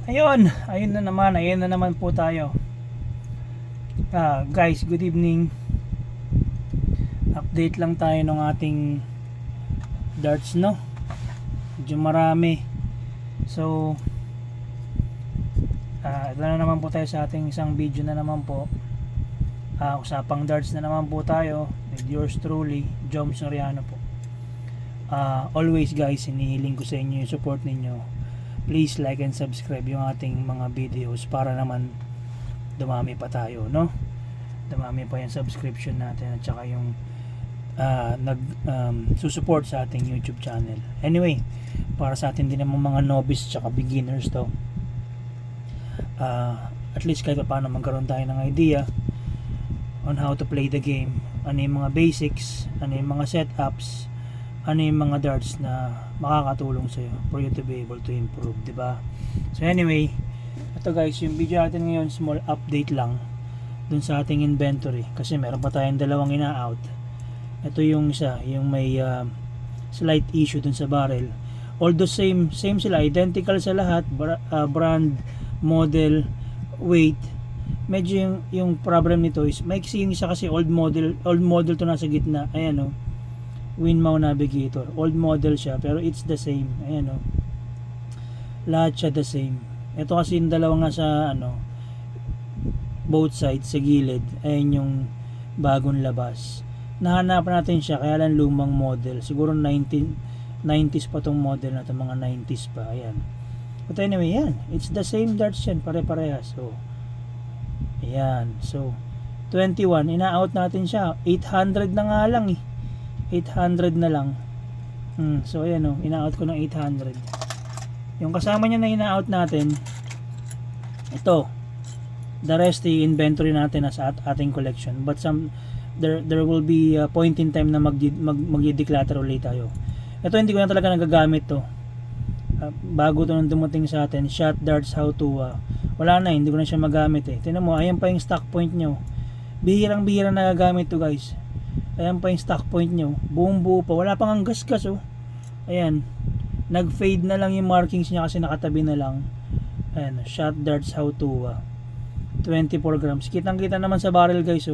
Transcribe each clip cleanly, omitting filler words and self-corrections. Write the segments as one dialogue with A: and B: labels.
A: Ayun na naman po tayo. Guys, good evening. Update lang tayo ng ating darts, no? Medyo marami. So, ito na naman po tayo sa ating isang video na naman po. Usapang darts na naman po tayo with yours truly, Jom Soriano po. Always guys, hinihiling ko sa inyo yung support ninyo. Please like and subscribe yung ating mga videos para naman dumami pa tayo, no? Dumami pa yung subscription natin at saka yung susupport sa ating YouTube channel. Anyway, para sa atin din naman mga novice tsaka beginners to, at least kahit paano magkaroon tayo ng idea on how to play the game, ano yung mga basics, ano yung mga setups, ano yung mga darts na makakatulong sa'yo for you to be able to improve, diba? So anyway, ito guys, yung video natin ngayon, small update lang dun sa ating inventory kasi meron pa tayong dalawang ina-out. Ito yung isa, yung may slight issue dun sa barrel, although same sila, identical sa lahat, brand, model, weight. Medyo yung problem nito is maiksi yung isa kasi old model to nasa gitna. Ayan o, Winmau Navigator, old model siya pero it's the same. Ayan o, lahat siya the same. Ito kasi yung dalawa nga sa both sides sa gilid, ayan yung bagong labas. Nahanapan natin siya kaya lang lumang model, siguro 90s pa tong model na to, mga 90s pa. Ayan, but anyway, yan, it's the same darts yan, pare-parehas. So ayan, so 21, ina-out natin siya, 800 na nga lang 800 na lang. So ayan o, ina-out ko ng 800. Yung kasama niya na ina-out natin, ito, the rest i-inventory natin as ating collection, but there will be a point in time na mag-declutter ulit tayo. Ito hindi ko na talaga nagagamit to. Bago to nung dumating sa atin, shot darts how to, wala na, hindi ko na siya magamit Tingnan mo, ayan pa yung stock point nyo. Bihirang-bihira nagagamit to guys. Ayan pa yung stock point nyo, buong buo pa, wala pang ang gasgas Ayan, nag-fade na lang yung markings niya kasi nakatabi na lang. Ayan, shot darts how to, 24 grams. Kitang kita naman sa barrel guys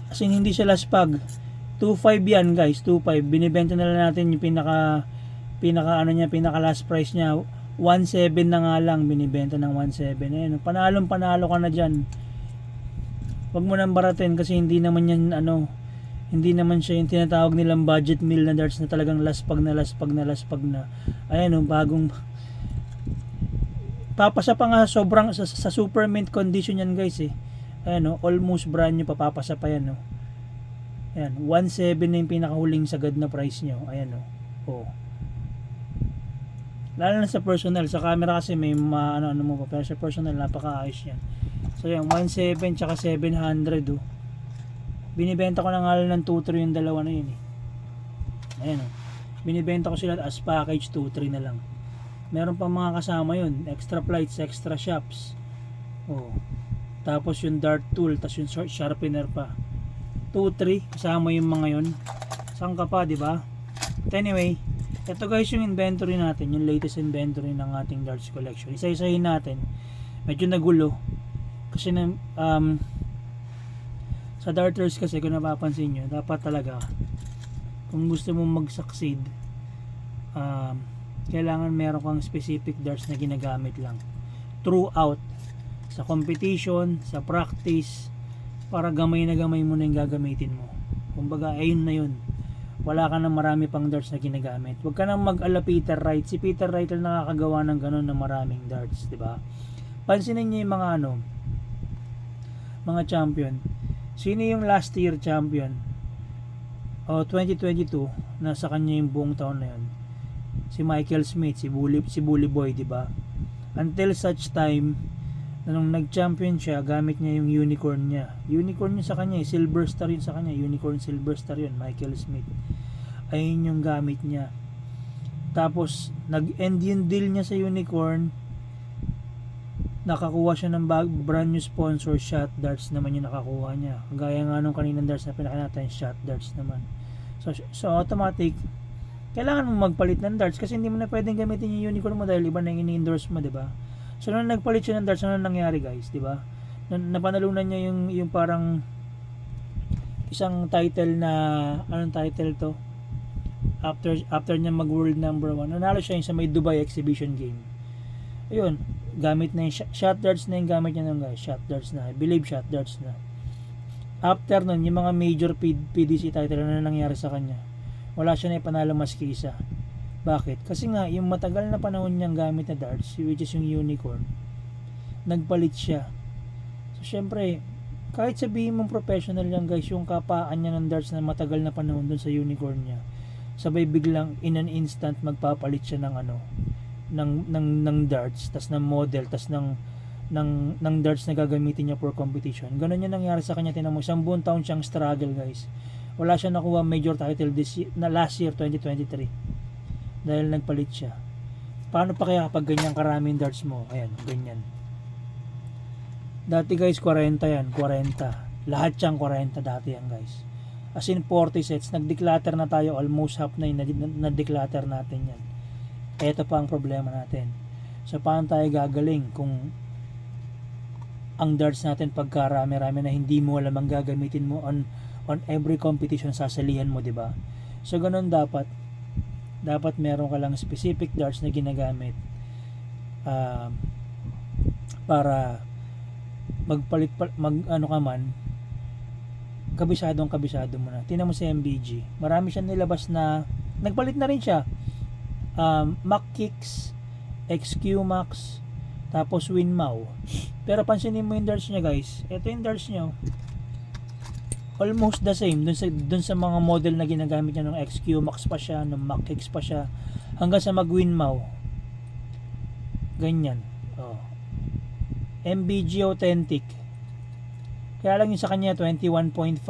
A: as in hindi siya laspag. 2.5 yan guys, 2.5. Binibenta na lang natin yung pinaka last price niya 1.7 na nga lang, binibenta ng 1.7. Ayan, panalo ka na dyan. Wag mo nang baratin kasi hindi naman yan hindi naman siya yung tinatawag nilang budget meal na darts na talagang laspag na. Ayan bagong papasa pa nga, sobrang sa super mint condition yan guys Ayan almost brand new, papapasa pa yan Ayan, 1.7 na yung pinakahuling sagad na price nyo. Ayan lalo na sa personal, sa camera kasi may ano mo pa, pero sa personal napakaayos yan. So yan, 1.7 tsaka 700 binibenta ko na nga lang ng 2.3 yung dalawa na yun Ayan binibenta ko sila as package 2.3 na lang. Meron pa mga kasama yun, extra plates, extra shops tapos yung dart tool, tapos yung sharpener pa, 2.3 kasama yung mga yun. Saan ka pa, diba? But anyway, ito guys yung inventory natin, yung latest inventory ng ating darts collection. Isa-isahin natin. Medyo nagulo kasi sa darters kasi, kung napapansin nyo, dapat talaga kung gusto mong mag-succeed, kailangan meron kang specific darts na ginagamit lang throughout, sa competition, sa practice, para gamay na gamay mo na yung gagamitin mo. Kumbaga ayun na yun, wala ka nang marami pang darts na ginagamit. Huwag ka nang mag-ala Peter Wright. Si Peter Wright lang nakakagawa ng ganun na maraming darts, diba? Pansinin niyo yung mga champion. Sino yung last year champion 2022, nasa kanya yung buong taon na yun? Si Michael Smith, si Bully Boy, diba? Until such time na nung nag-champion siya, gamit niya yung unicorn niya. Unicorn yun sa kanya silver star yun sa kanya, unicorn silver star yun, Michael Smith. Ayun yung gamit niya. Tapos nag-end yung deal niya sa unicorn, nakakuha siya ng brand new sponsor, shot darts naman yung nakakuha niya. Gaya nga nung kaninang darts na pinaka natin, shot darts naman. So automatic, kailangan mo magpalit ng darts kasi hindi mo na pwedeng gamitin yung unicorn mo dahil iba na yung ini-endorse mo, diba? So nung nagpalit siya ng darts, ano nangyari guys, di ba? Napanalunan niya yung parang isang title na, anong title to? After niya mag world number 1, nanalo siya yung sa may Dubai exhibition game. Ayun, gamit na yung shot darts na yung gamit niya nun guys. Shot darts na, I believe shot darts na. After nun, yung mga major PDC title na nangyari sa kanya, wala siya na ipanalo maski isa. Bakit? Kasi nga, yung matagal na panahon niyang gamit na darts, which is yung unicorn, nagpalit siya. So syempre, kahit sabihin mong professional yan guys, yung kapaan niya ng darts na matagal na panahon dun sa unicorn niya, sabay biglang in an instant magpapalit siya ng ano, ng darts, tas ng model, tas ng darts na gagamitin niya for competition. Ganun yung nangyari sa kanya. Tinan mo, isang buong taon siyang struggle guys. Wala siya nakuha major title last year 2023 dahil nagpalit siya. Paano pa kaya kapag ganyan karaming darts mo? Ayan, ganyan. Dati guys 40 yan, 40. Lahat siyang 40 dati yan guys. As in 40 sets, nag-declutter na tayo, almost half na yun, na-declutter natin yan. Ito pa ang problema natin. So paano tayo gagaling kung ang darts natin pagkarami-rami na hindi mo alam ang gagamitin mo on every competition sasalihan mo, di ba? So ganun dapat meron ka lang specific darts na ginagamit para magpalit ano ka man, kabisado mo na. Tingnan mo si MBG, marami siyang nilabas na nagpalit na rin siya. Mac Kicks, XQ Max, tapos Winmau. Pero pansinin mo yung darts niya guys. Ito yung darts niya. Almost the same dun sa mga model na ginagamit niya, ng XQ Max pa siya, ng Mac Kicks pa siya, hanggang sa mag Winmau. Ganyan. Oh. MBG Authentic. Kaya lang yung sa kanya 21.5.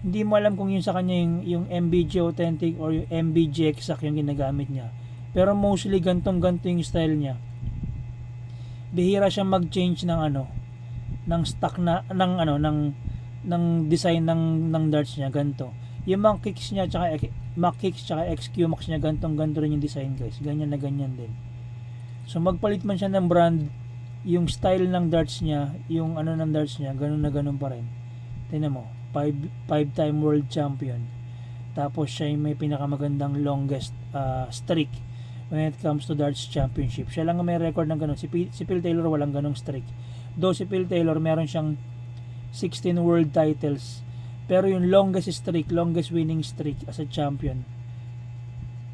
A: Hindi mo alam kung yung sa kanya yung MBG Authentic or yung MBG Exact yung ginagamit niya. Pero mostly ganto yung style niya. Bihira siyang mag-change ng ng stock na ng design ng darts niya ganto. Yung Mac Kicks niya tsaka XQ Max niya ganto rin yung design guys. Ganyan na ganyan din. So magpalit man siya ng brand, yung style ng darts niya, yung ng darts niya, ganun na ganun pa rin. Tingnan mo, 5-time world champion. Tapos siya yung may pinakamagandang longest streak when it comes to darts championship. Siya lang ang may record ng ganun. Si Phil Taylor walang ganung streak. Though si Phil Taylor meron siyang 16 world titles, pero yung longest winning streak as a champion,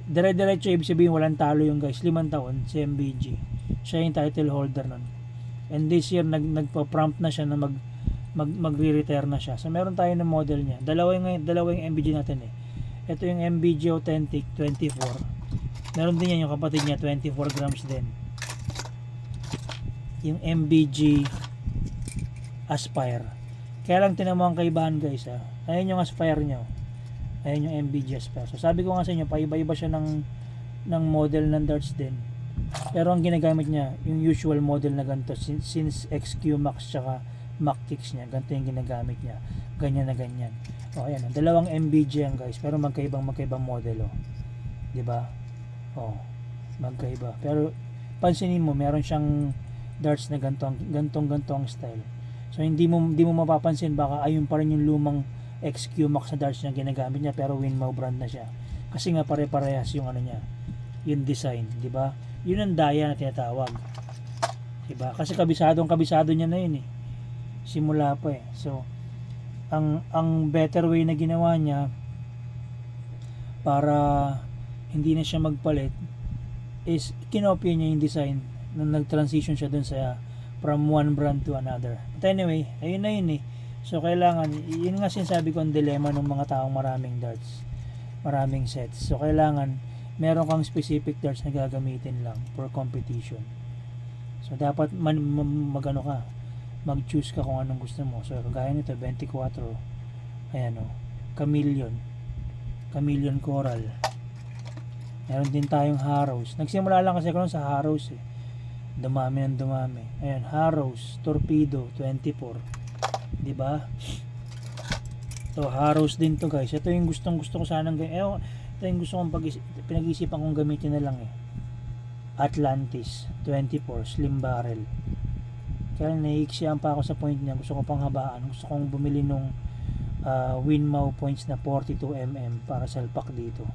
A: dire-diretso ibig sabihin walang talo yung guys. 5 taon si MBG. Siya yung title holder nun. And this year nagpa-prompt na siya na magre-retire na siya. So meron tayo ng model niya. Dalawa yung MBG natin eh. Ito yung MBG Authentic 24. Meron din yan yung kapatid niya, 24 grams din. Yung MBG Aspire. Kaya lang tinan mo ang kaibahan guys ha. Ayan yung Aspire nyo. Ayan yung MBG Aspire. So sabi ko nga sa inyo, paiba-iba siya ng model ng darts din. Pero ang ginagamit niya, yung usual model na ganito, since XQ Max tsaka Mac Kicks niya, ganito yung ginagamit niya. Ganyan na ganyan. O ayan, dalawang MBG yan guys, pero magkaibang model o. Diba? Oh, magkaiba. Pero pansinin mo, meron siyang darts na gantong ang style. So hindi mo mapapansin, baka ayun pa rin yung lumang XQ Max na darts na ginagamit niya, pero Winmau brand na siya. Kasi nga pare-parehas yung niya, yung design, di ba? Yun ang daya na tinatawag. Di ba? Kasi kabisado niya na yun eh. Simula pa eh. So ang better way na ginawa niya para hindi na siya magpalit is kinopya niya yung design nung nag-transition siya dun sa from one brand to another. But anyway, ayun na yun eh. So kailangan, yun nga sinasabi ko ang dilema ng mga taong maraming darts, maraming sets. So kailangan meron kang specific darts na gagamitin lang for competition. So dapat mag-ano ka, mag-choose ka kung anong gusto mo. So kagaya nito 24, ayan o, Chameleon Coral. Meron din tayong Harrows. Nagsimula lang kasi ako sa Harrows eh. Dumami. Ayan, Harrows, Torpedo 24. 'Di ba? So Harrows din to guys. Ito yung gustong-gusto ko sanang ito yung gusto kong pinag-isipan kong gamitin na lang eh. Atlantis 24 slim barrel. Kaya naiiksiyan pa ako sa point niya, gusto ko pang habaan, gusto kong bumili nung Winmau points na 42mm para salpak dito,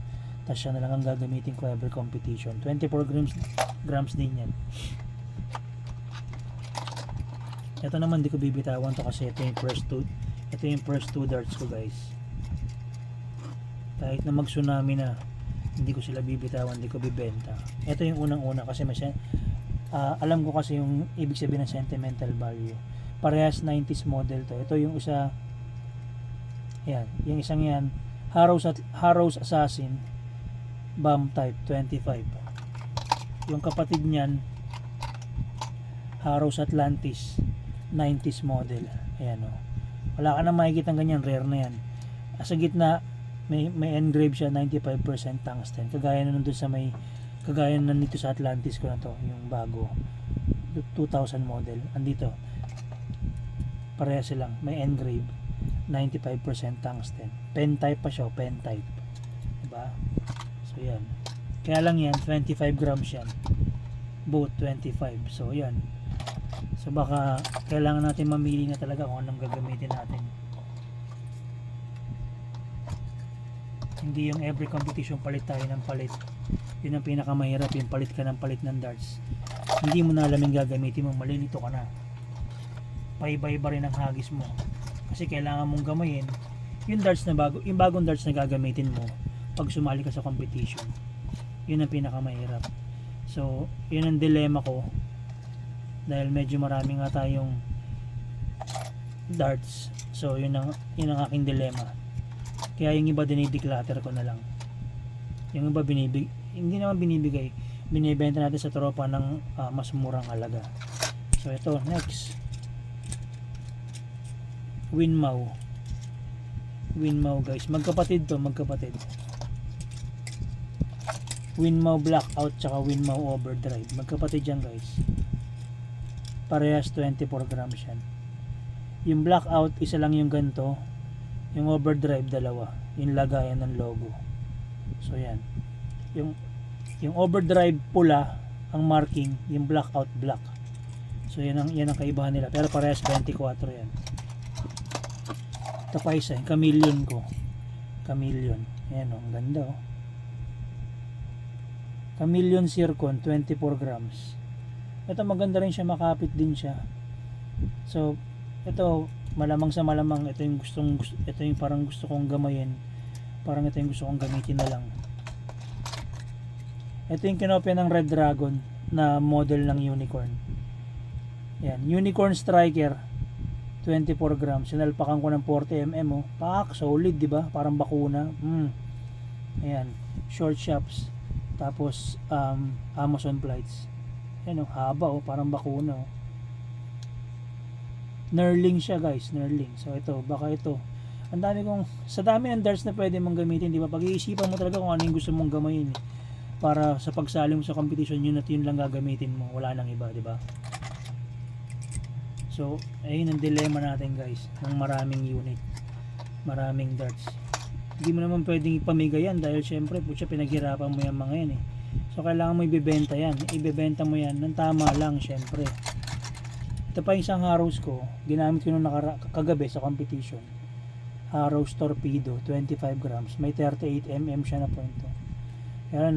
A: tapos siya na lang ang gagamitin ko every competition. 24 grams din yan. Ito naman di ko bibitawan to kasi ito yung first two darts ko guys. Kahit na mag tsunami na, hindi ko sila bibitawan, hindi ko bibenta. Ito yung unang-una kasi alam ko kasi yung ibig sabihin ng sentimental value. Parehas 90s model to. Ito yung isa, yan, yung isang yan, Harrow's Assassin Bomb Type 25. Yung kapatid niyan, Harrow's Atlantis 90s model. Ayan o. Wala ka na makikita ng ganyan, rare na yan. Sa gitna, may engrave siya 95% tungsten. Kagaya na nandun sa kagaya na nito sa Atlantis ko na to, yung bago 2000 model. Andito pareha silang may engrave 95% tungsten. Pen type pa siya, pen type, diba? So yan, kaya lang yan 25 grams yan, both 25. So yan, so baka kailangan natin mamili na talaga kung anong gagamitin natin. Hindi yung every competition palit tayo ng palit. Yun ang pinakamahirap, yung palit ka ng palit ng darts. Hindi mo na alam yung gagamitin mo, malilito ka na. Paiba-iba rin ang hagis mo. Kasi kailangan mong gamayin yung darts na bago, yung bagong darts na gagamitin mo pag sumali ka sa competition. Yun ang pinakamahirap. So, yun ang dilemma ko. Dahil medyo marami nga tayong darts. So, yun ang aking dilemma. Kaya yung iba dinideclutter ko na lang. Yung iba hindi naman binibigay, binibenta natin sa tropa ng mas murang halaga. So ito, next, Winmau guys, magkapatid to, Winmau Blackout tsaka Winmau Overdrive, magkapatid yan guys. Parehas 24 grams yan. Yung Blackout isa lang yung ganito, yung Overdrive dalawa, yung lagayan ng logo. So yan, yung Overdrive pula ang marking, yung Blackout black. So yan ang kaibahan nila, pero parehas 24 yan. Ito pa isa, yung Chameleon ko, ayan o, ang ganda o. Chameleon Zircon 24 grams. Ito maganda rin siya, makapit din siya. So ito, malamang sa malamang ito yung parang gusto kong gamayin, parang ito yung gusto kong gamitin na lang. Ito yung kinopya ng Red Dragon na model ng Unicorn. Yan, Unicorn Striker 24 grams. Sinalpakan ko ng 40mm oh. Pak, solid, di ba? Parang bakuna. Ayan, short shops. Tapos Amazon plates. Ayan oh, haba oh, parang bakuna oh. Knurling siya guys, knurling. So ito, baka ito. Sa dami ng darts na pwede mong gamitin, di ba? Pag-iisipan mo talaga kung ano yung gusto mong gamayin para sa pagsali mo sa competition, yun at yun lang gagamitin mo, wala nang iba, di ba? So ayun ang dilemma natin guys, ng maraming unit, maraming darts. Hindi mo naman pwedeng ipamigay yan dahil syempre pinaghirapan mo yung mga yan eh. So kailangan mo ibebenta yan, mo yan ng tama lang syempre. Ito pa isang Harrow's ko, ginamit ko nung kagabi sa competition. Harrow's Torpedo 25 grams, may 38mm siya na point. Kaya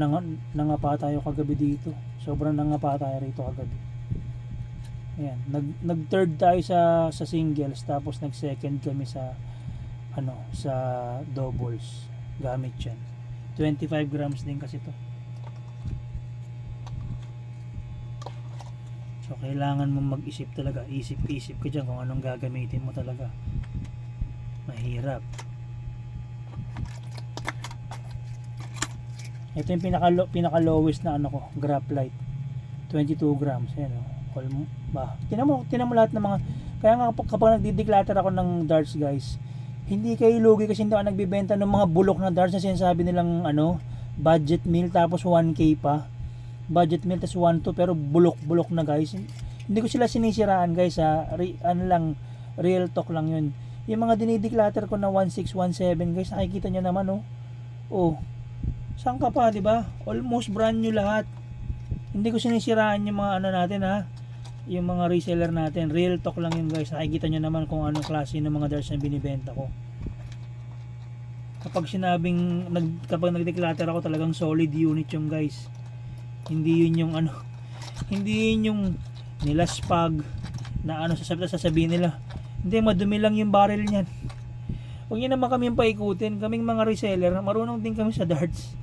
A: nangapa tayo kagabi dito, sobrang nangapa tayo rito kagabi. Ayan, nag third tayo sa singles, tapos nag second kami sa sa doubles gamit yan. 25 grams din kasi to. So kailangan mo mag-isip talaga, isip ka dyan kung anong gagamitin mo talaga. Mahirap. Ito yung pinaka lowest na ko, graphite 22 grams. Ayan o, tinan mo lahat ng mga, kaya nga kapag nagdi-declutter ako ng darts guys, hindi kayo lugi kasi hindi ako nagbibenta ng mga bulok na darts na sinasabi nilang budget meal tapos 1k pa. Budget meal tas 1.2 pero bulok na guys. Hindi ko sila sinisiraan guys ha. Real talk lang yun. Yung mga dinideclutter ko na 1.6, 1.7 guys, nakikita nyo naman oh. Oh. Saan ka pa, di ba? Almost brand new lahat. Hindi ko sinisiraan yung mga ano natin ha, yung mga reseller natin. Real talk lang yun guys. Nakikita nyo naman kung anong klase ng mga darts na binibenta ko. Kapag sinabing kapag nag-declutter ako, talagang solid unit yung guys. Hindi yun yung ano, hindi yun yung nilaspag na ano sasabihin nila. Hindi, madumi lang yung barrel niyan. Huwag niyo naman kami paikutin. Kaming mga reseller, marunong din kami sa darts.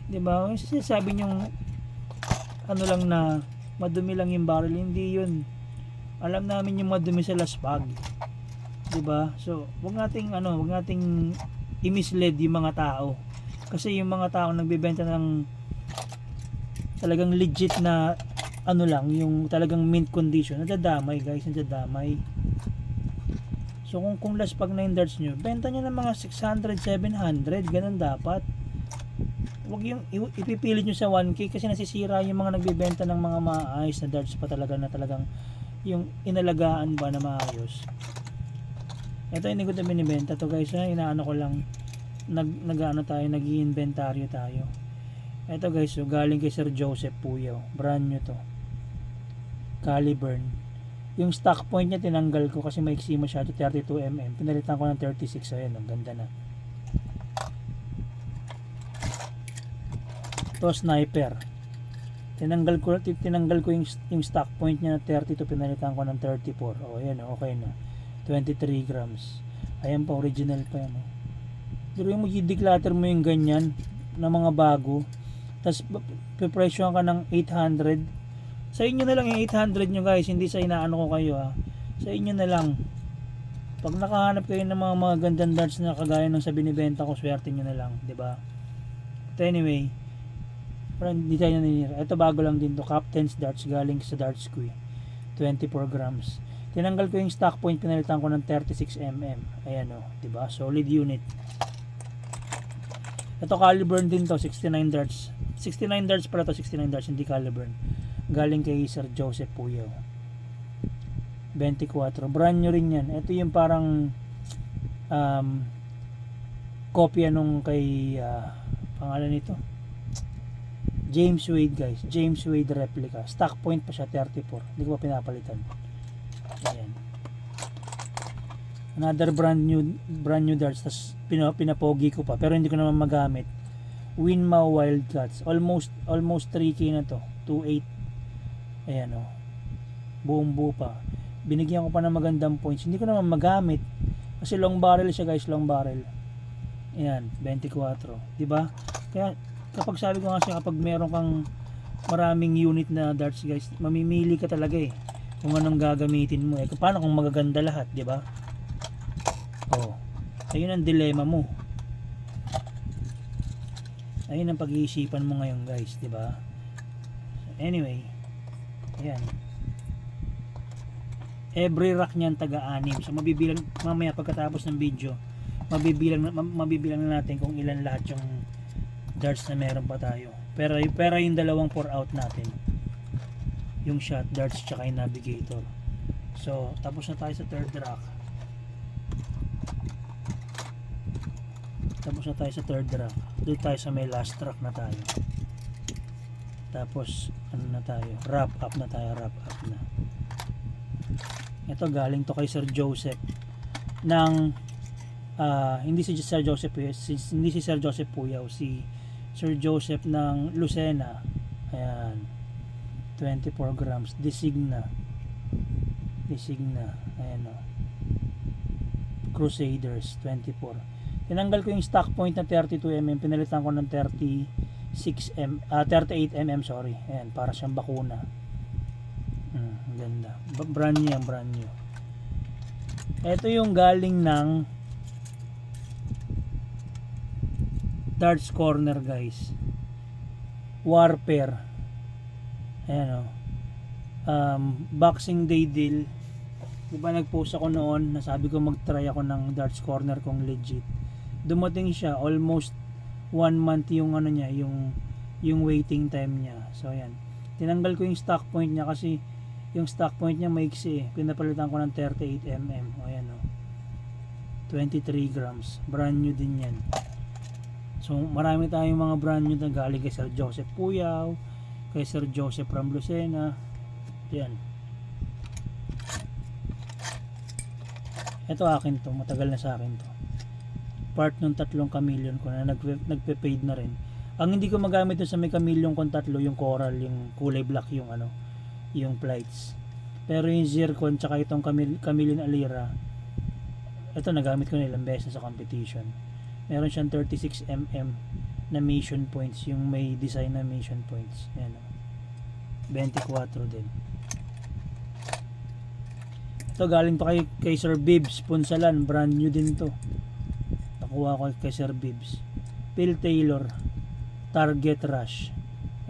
A: 'Di ba? Sabi niyo ano lang na madumi lang yung barrel, hindi yun. Alam namin yung madumi sa laspag. 'Di ba? So, huwag nating i-mislead yung mga tao. Kasi yung mga tao nagbebenta ng talagang legit na ano lang, yung talagang mint condition, nadadamay guys, nadadamay. So kung laspag na yung darts nyo, benta nyo ng mga 600, 700, ganun dapat. Huwag yung ipipilit nyo sa 1K kasi nasisira yung mga nagbebenta ng mga maayos na darts pa talaga na talagang yung inalagaan ba na maayos. Ito hindi ko ito binibenta to guys ha, inaano ko lang, nag-iinventaryo tayo. Ito guys, so galing kay Sir Joseph Puyaw, brand new to, Caliburn. Yung stock point niya tinanggal ko kasi maiksi masyado, 32mm, pinalitan ko ng 36. Ayan, ang ganda na. To sniper, tinanggal ko yung stock point niya na 32, pinalitan ko ng 34. Oh ayan, okay na, 23 grams. Ayan pa, original pa yan. Pero yung i-declutter mo yung ganyan na mga bago, tapos pipresyohan ka ng 800, sa inyo na lang yung 800 nyo guys, hindi sa inaano ko kayo ha, sa inyo na lang. Pag nakahanap kayo ng mga gandang darts na kagaya ng sa binibenta ko, swerte nyo na lang, di ba? But anyway, parang hindi tayo naninira. Ito bago lang din to, Captain's Darts, galing sa Darts Queen, 24 grams. Tinanggal ko yung stock point, pinalitan ko ng 36mm. Ayan o, di ba? Solid unit. Ito Caliburn din to, 69 darts. 69 darts pala to, 69 darts, hindi Caliburn. Galing kay Sir Joseph Puyaw. 24. Brand new rin yan. Ito yung parang kopya nung kay pangalan nito, James Wade guys. James Wade replica. Stock point pa siya, 34. Hindi ko pa pinapalitan. Ayan. Another brand new darts. Tas pinapogi ko pa pero hindi ko naman magamit. Winmau Wildcats, almost 3K na to, 2.8. Ayan o, buong buo pa. Binigyan ko pa ng magandang points, hindi ko naman magamit kasi long barrel siya guys, long barrel. Ayan, 24, diba? Kaya kapag sabi ko kasi, kapag meron kang maraming unit na darts guys, mamimili ka talaga eh kung anong gagamitin mo. Paano kung magaganda lahat, diba? Oh, ayun ang dilema mo. Ayun ang pag-iisipan mo ngayon guys, di ba? Anyway, ayan. Every rack niyan taga-6. So mabibilang mamaya pagkatapos ng video, mabibilang na natin kung ilan lahat yung darts na meron pa tayo. Pero yung dalawang pour out natin, yung shot darts tsaka yung navigator. So tapos na tayo sa third rack. Doon tayo sa may last track na tayo. Tapos ano na tayo, wrap up na. Ito galing to kay Sir Joseph ng hindi si Sir Joseph Puyaw, si Sir Joseph ng Lucena. Ayan, 24 grams, Designa. Ayan o, Crusaders 24. Tinanggal ko yung stock point na 32mm, pinalitan ko ng 38mm, sorry. Ayan, para siyang bakuna. Ganda. Brand new. Ito yung galing ng Darts Corner guys. Warfare. Ayan o. Boxing Day deal. Diba nag-post ako noon, nasabi ko mag-try ako ng Darts Corner kung legit. Dumating siya, almost 1 month yung ano niya, yung waiting time niya. So ayan, tinanggal ko yung stock point niya kasi yung stock point niya maiksi eh. Pinapalitan ko ng 38mm. O ayan o, 23 grams, brand new din yan. So marami tayong mga brand new na galing kay Sir Joseph Puyaw, kay Sir Joseph from Lucena. Yan. Ito akin to, matagal na sa akin to. Part nung 3 chameleon ko na nagpe-fade na rin. Ang hindi ko magamit dun sa may chameleon kong 3, yung coral, yung kulay black, yung ano, yung plates. Pero yung zircon tsaka itong chameleon alira, ito nagamit ko na ilang beses sa competition. Meron siyang 36mm na mission points, yung may design na mission points. Yan, 24 din. Ito galing to kay Sir Bibbs Punsalan, brand new din to. Nakuha ko kay Sir Bibbs. Phil Taylor Target Rush.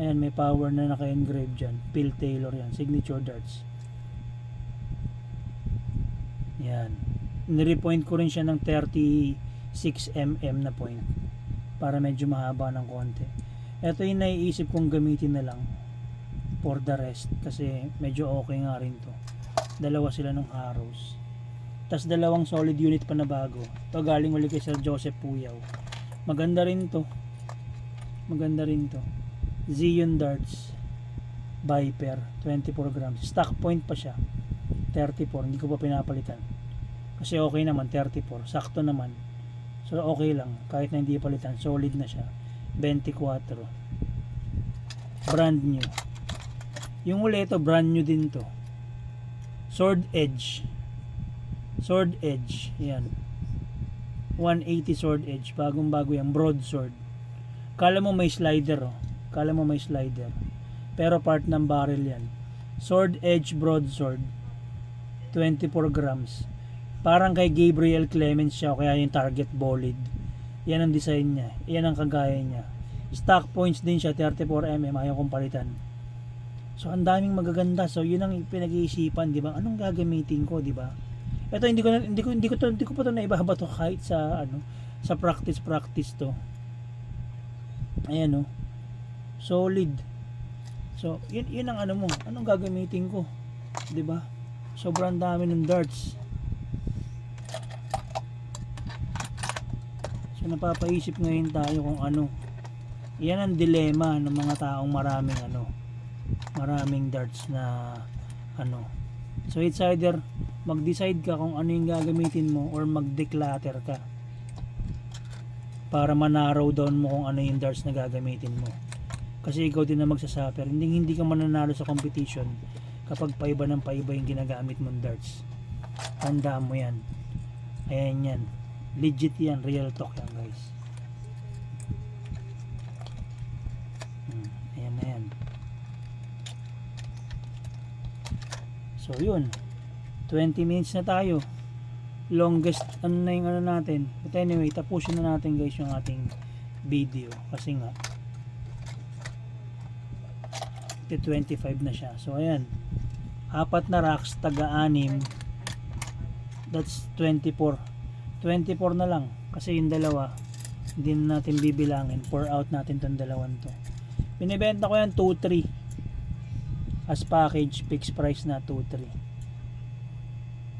A: Ayan, may power na naka-engrave dyan. Phil Taylor yan, signature darts. Yan, nirepoint ko rin siya ng 36mm na point para medyo mahaba ng konti. Ito yung naiisip kong gamitin na lang for the rest kasi medyo okay nga rin to. Dalawa sila ng arrows, tas 2 solid unit pa na bago. Ito galing ulit kay Sir Joseph Puyaw. Maganda rin to, maganda rin to. Zion Darts Viper 24 grams, stock point pa siya 34, hindi ko pa pinapalitan kasi okay naman. 34 sakto naman, so okay lang kahit na hindi palitan, solid na siya. 24 brand new. Yung uli ito brand new din to, Sword Edge. Yan, 180 Sword Edge, bagong bago yan, broadsword. Kala mo may slider, pero part ng barrel yan. Sword Edge broadsword 24 grams. Parang kay Gabriel Clemens siya, kaya yung target bolid. Yan ang design niya, yan ang kagaya niya. Stock points din siya 34mm, ayaw kong palitan. So ang daming magaganda. So yun ang pinag-iisipan, di ba? Anong gagamitin ko, di ba? Ito hindi ko pa to naibabato kahit sa ano, sa practice to. Ayan, solid. So yun ang ano mo, anong gagamitin ko, di ba? Sobrang dami ng darts. So napapaisip ngayon tayo kung ano. Yan ang dilema ng mga taong maraming darts na ano. So it's either mag-decide ka kung ano yung gagamitin mo or mag-declutter ka para ma-narrow down mo kung ano yung darts na gagamitin mo. Kasi ikaw din na magsasuffer. Hindi ka mananalo sa competition kapag paiba ng paiba yung ginagamit mong darts. Tandaan mo yan. Ayan yan. Legit yan. Real talk yan, guys. Ayan na yan. So yun, 20 minutes na tayo. Longest ano na yung ano natin. But anyway, tapusin na natin guys yung ating video kasi nga 25 na siya. So ayan, 4 na racks, taga-6, that's 24 na lang kasi yung dalawa hindi na natin bibilangin. Pour out natin tong dalawang to. Binibenta ko yan 2-3 as package, fixed price na 2-3.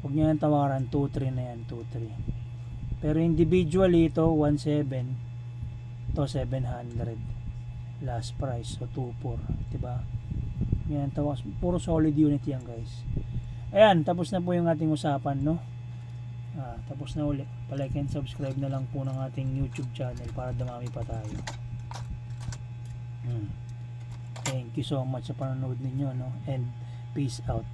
A: Huwag nyo yung tawaran, 2-3 na yan, 2-3. Pero individually ito 1-7, to 700 last price, so 2-4, diba? Yan, tawas, puro solid unit yan guys. Ayan, tapos na po yung ating usapan, no? Tapos na ulit. Palike and subscribe na lang po ng ating YouTube channel para dumami pa tayo. Thank you so much sa panonood ninyo, no? And peace out.